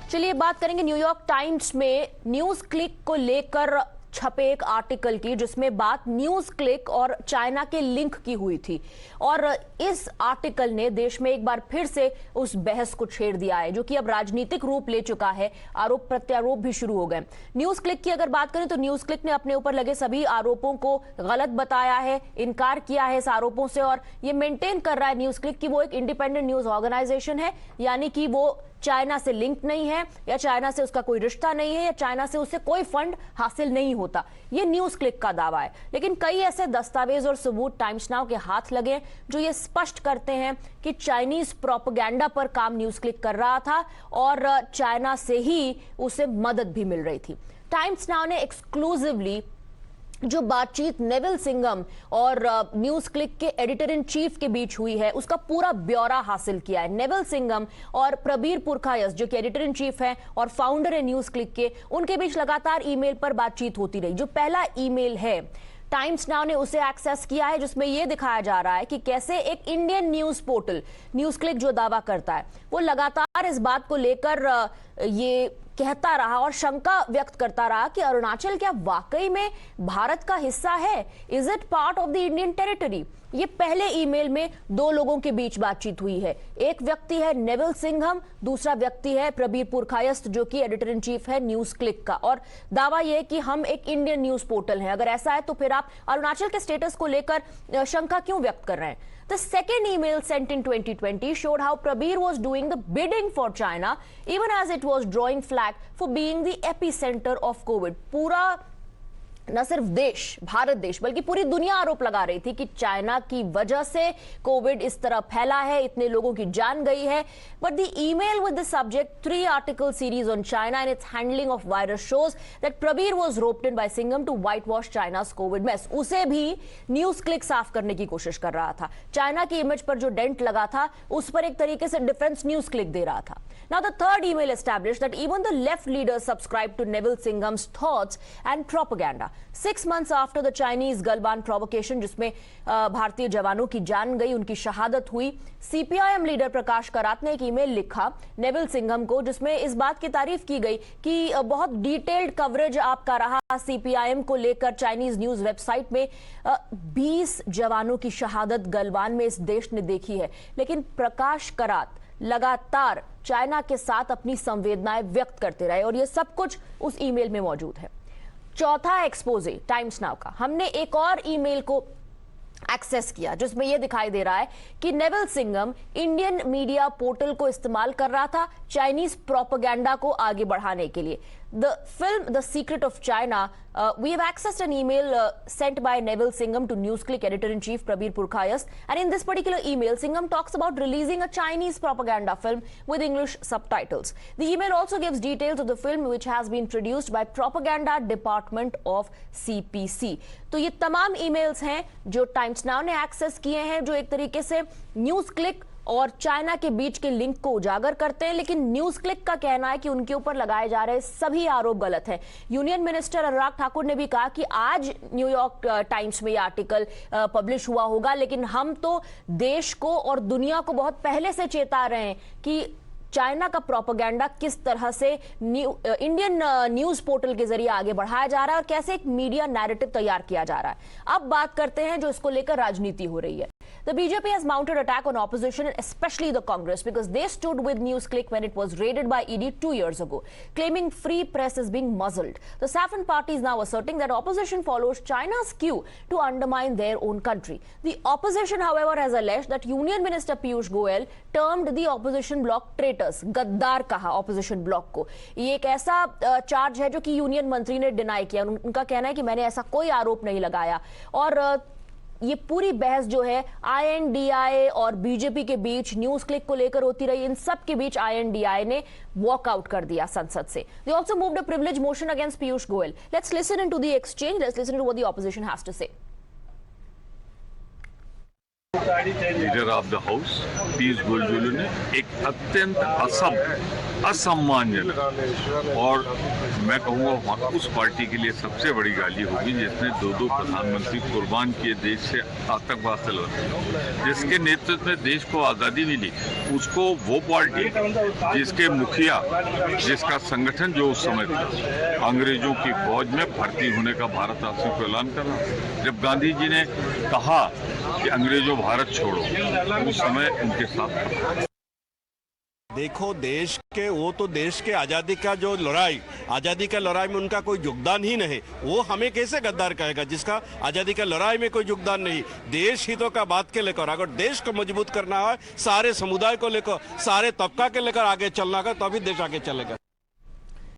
चलिए बात करेंगे न्यूयॉर्क टाइम्स में न्यूज क्लिक को लेकर छपे एक आर्टिकल की, जिसमें बात न्यूज क्लिक और चाइना के लिंक की हुई थी। और इस आर्टिकल ने देश में एक बार फिर से उस बहस को छेड़ दिया है, जो कि अब राजनीतिक रूप ले चुका है। आरोप प्रत्यारोप भी शुरू हो गए। न्यूज क्लिक की अगर बात करें तो न्यूज क्लिक ने अपने ऊपर लगे सभी आरोपों को गलत बताया है, इनकार किया है इस आरोपों से, और ये मेंटेन कर रहा है न्यूज क्लिक कि वो एक इंडिपेंडेंट न्यूज ऑर्गेनाइजेशन है, यानी कि वो चाइना से लिंक नहीं है, या चाइना से उसका कोई रिश्ता नहीं है, या चाइना से उसे कोई फंड हासिल नहीं होता। ये न्यूज क्लिक का दावा है। लेकिन कई ऐसे दस्तावेज और सबूत टाइम्स नाउ के हाथ लगे जो ये स्पष्ट करते हैं कि चाइनीज प्रोपेगेंडा पर काम न्यूज क्लिक कर रहा था और चाइना से ही उसे मदद भी मिल रही थी। टाइम्स नाउ ने एक्सक्लूसिवली जो बातचीत नेविल सिंघम और न्यूज क्लिक के एडिटर इन चीफ के बीच हुई है, उसका पूरा ब्यौरा हासिल किया है। नेविल सिंघम और प्रबीर पुरखायस, जो कि एडिटर इन चीफ हैं और फाउंडर है न्यूज क्लिक के, उनके बीच लगातार ईमेल पर बातचीत होती रही। जो पहला ईमेल है, टाइम्स नाउ ने उसे एक्सेस किया है, जिसमें यह दिखाया जा रहा है कि कैसे एक Indian news portal news click जो दावा करता है, वो लगातार इस बात को लेकर ये कहता रहा और शंका व्यक्त करता रहा कि अरुणाचल क्या वाकई में भारत का हिस्सा है? Is it part of the Indian territory? ये पहले ईमेल में दो लोगों के बीच बातचीत हुई है। एक व्यक्ति है नेविल सिंघम, दूसरा व्यक्ति है प्रबीर पुरखायस, जो कि एडिटर इन चीफ है न्यूज क्लिक का। और दावा यह है कि हम एक इंडियन न्यूज पोर्टल हैं। अगर ऐसा है तो फिर आप अरुणाचल के स्टेटस को लेकर शंका क्यों व्यक्त कर रहे हैं? The second email sent in 2020 showed how Prabir was doing the bidding for China, even as it was drawing flag for being the epicenter of COVID. पूरा न सिर्फ देश, भारत देश, बल्कि पूरी दुनिया आरोप लगा रही थी कि चाइना की वजह से कोविड इस तरह फैला है, इतने लोगों की जान गई है। But the email with the subject 3 article series on China and its handling of virus shows that Prabir was roped in by Singham to whitewash China's COVID mess. उसे भी न्यूज क्लिक साफ करने की कोशिश कर रहा था। चाइना की इमेज पर जो डेंट लगा था, उस पर एक तरीके से डिफेंस न्यूज क्लिक दे रहा था। Now the third email established that even the left leaders subscribed to Neville Singham's thoughts and propaganda. 6 months after the Chinese Galwan provocation, जिसमें भारतीय जवानों की जान गई, उनकी शहादत हुई, सीपीआईएम लीडर प्रकाश करात ने एक ईमेल लिखा नेविल सिंघम को, जिसमें इस बात की तारीफ की गई कि बहुत डिटेल्ड कवरेज आपका रहा सीपीआईएम को लेकर चाइनीज न्यूज वेबसाइट में। 20 जवानों की शहादत गलवान में इस देश ने देखी है। लेकिन प्रकाश करात लगातार चाइना के साथ अपनी संवेदनाएं व्यक्त करते रहे, और यह सब कुछ उस ईमेल में मौजूद है। चौथा एक्सपोजे टाइम्स नाउ का, हमने एक और ईमेल को एक्सेस किया, जिसमें यह दिखाई दे रहा है कि Neville Singham Indian media portal को इस्तेमाल कर रहा था चाइनीज प्रोपेगेंडा को आगे बढ़ाने के लिए। The film The Secret of China, we have accessed an email sent by Neville Singham to NewsClick editor-in-chief Prabir Purkhayas, and in this particular email, Singham talks about releasing a Chinese propaganda film with English subtitles. The email also gives details of the film, which has been produced by Propaganda Department of CPC. तो ये तमाम emails हैं जो times now ने access किए हैं, जो एक तरीके से न्यूज क्लिक और चाइना के बीच के लिंक को उजागर करते हैं। लेकिन न्यूज क्लिक का कहना है कि उनके ऊपर लगाए जा रहे सभी आरोप गलत हैं। यूनियन मिनिस्टर अनुराग ठाकुर ने भी कहा कि आज न्यूयॉर्क टाइम्स में यह आर्टिकल पब्लिश हुआ होगा, लेकिन हम तो देश को और दुनिया को बहुत पहले से चेता रहे हैं कि चाइना का प्रोपेगेंडा किस तरह से इंडियन न्यूज पोर्टल के जरिए आगे बढ़ाया जा रहा है और कैसे एक मीडिया नैरेटिव तैयार किया जा रहा है। अब बात करते हैं जो इसको लेकर राजनीति हो रही है। The BJP has mounted attack on opposition, especially the Congress, because they stood with NewsClick when it was raided by ED 2 years ago, claiming free press is being muzzled. The Saffron Party is now asserting that opposition follows China's cue to undermine their own country. The opposition, however, has alleged that Union Minister Piyush Goyal termed the opposition bloc traitors, गद्दार कहा opposition bloc को। ये एक ऐसा charge है जो कि union मंत्री ने डिनाई किया। उनका कहना है कि मैंने ऐसा कोई आरोप नहीं लगाया। और ये पूरी बहस जो है आईएनडीआई और बीजेपी के बीच न्यूज क्लिक को लेकर होती रही। इन सब के बीच आईएनडीआई ने वॉकआउट कर दिया संसद से। They also moved a privilege motion against Piyush Goyal. Let's listen into the exchange. Let's listen to what the opposition has to say. Leader of the house Piyush Goyal ने एक अत्यंत असभ्य असम्मानजनक और मैं कहूँगा उस पार्टी के लिए सबसे बड़ी गाली होगी जिसने दो प्रधानमंत्री कुर्बान किए देश से आतंकवाद से लड़ने, जिसके नेतृत्व में देश को आज़ादी मिली, उसको वो पार्टी जिसके मुखिया, जिसका संगठन जो उस समय था अंग्रेजों की फौज में भर्ती होने का भारतवासियों को ऐलान कर रहा। जब गांधी जी ने कहा कि अंग्रेजों भारत छोड़ो, उस समय उनके साथ देखो देश के वो तो देश के आज़ादी का जो आज़ादी का लड़ाई में उनका कोई योगदान ही नहीं, वो हमें कैसे गद्दार कहेगा जिसका आज़ादी का लड़ाई में कोई योगदान नहीं। देश हितों का बात के लेकर अगर देश को मजबूत करना है, सारे समुदाय को लेकर, सारे तबका के लेकर आगे चलना का, तभी देश आगे चलेगा।